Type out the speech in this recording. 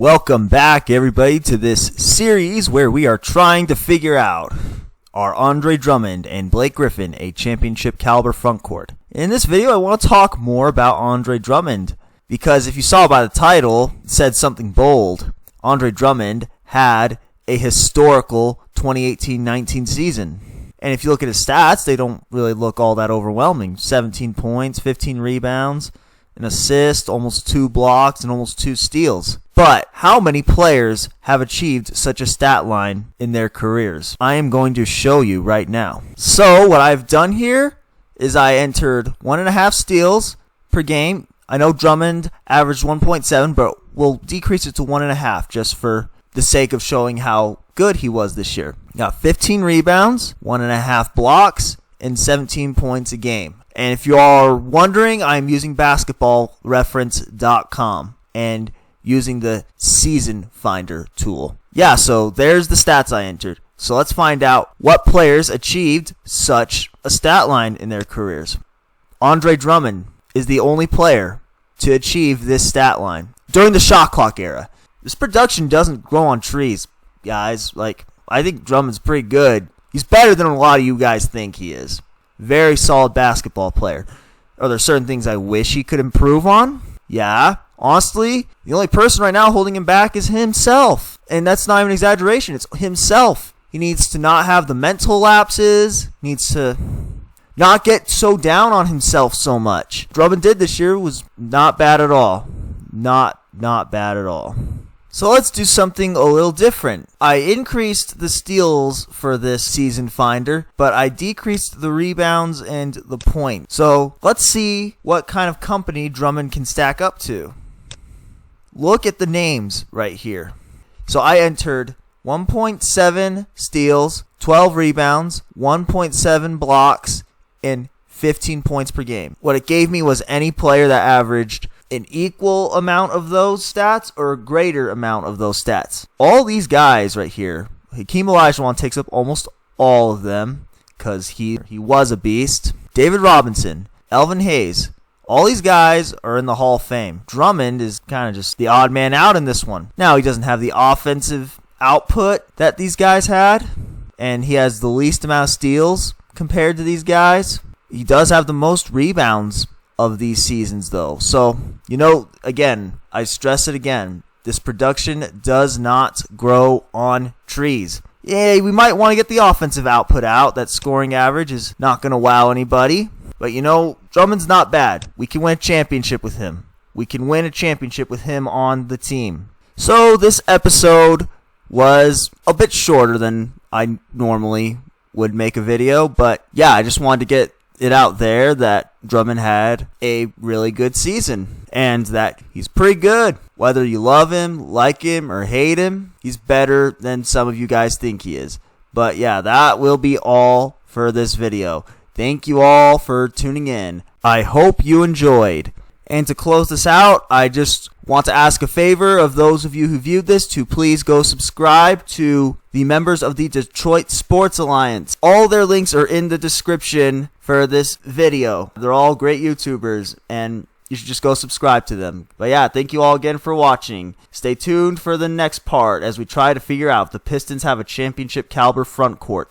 Welcome back, everybody, to this series where we are trying to figure out, are Andre Drummond and Blake Griffin a championship caliber frontcourt? In this video, I want to talk more about Andre Drummond because if you saw by the title, it said something bold. Andre Drummond had a historical 2018-19 season. And if you look at his stats, they don't really look all that overwhelming. 17 points, 15 rebounds, an assist, almost 2 blocks, and almost 2 steals. But how many players have achieved such a stat line in their careers? I am going to show you right now. So what I've done here is I entered 1.5 steals per game. I know Drummond averaged 1.7, but we'll decrease it to 1.5 just for the sake of showing how good he was this year. Got 15 rebounds, 1.5 blocks, and 17 points a game. And if you are wondering, I'm using basketballreference.com and using the season finder tool. Yeah, so there's the stats I entered. So let's find out what players achieved such a stat line in their careers. Andre Drummond is the only player to achieve this stat line during the shot clock era. This production doesn't grow on trees, guys. I think Drummond's pretty good. He's better than a lot of you guys think he is. Very solid basketball player. Are there certain things I wish he could improve on? Yeah. Honestly, the only person right now holding him back is himself. And that's not even an exaggeration. It's himself. He needs to not have the mental lapses. Needs to not get so down on himself so much. Drummond did this year was not bad at all. Not bad at all. So let's do something a little different. I increased the steals for this season finder, but I decreased the rebounds and the points. So let's see what kind of company Drummond can stack up to. Look at the names right here. So I entered 1.7 steals, 12 rebounds, 1.7 blocks, and 15 points per game. What it gave me was any player that averaged an equal amount of those stats or a greater amount of those stats. All these guys right here, Hakeem Olajuwon takes up almost all of them because he was a beast. David Robinson, Elvin Hayes, all these guys are in the Hall of Fame. Drummond is kind of just the odd man out in this one. Now, he doesn't have the offensive output that these guys had, and he has the least amount of steals compared to these guys. He does have the most rebounds of these seasons, though. So, again, I stress it again. This production does not grow on trees. Yeah, we might want to get the offensive output out. That scoring average is not going to wow anybody. But, Drummond's not bad. We can win a championship with him. We can win a championship with him on the team. So, this episode was a bit shorter than I normally would make a video. But, yeah, I just wanted to get it out there that Drummond had a really good season and that he's pretty good. Whether you love him, like him, or hate him, he's better than some of you guys think he is. But yeah, that will be all for this video. Thank you all for tuning in. I hope you enjoyed. And to close this out, I just want to ask a favor of those of you who viewed this to please go subscribe to the members of the Detroit Sports Alliance. All their links are in the description for this video. They're all great YouTubers, and you should just go subscribe to them. But yeah, thank you all again for watching. Stay tuned for the next part as we try to figure out if the Pistons have a championship caliber front court.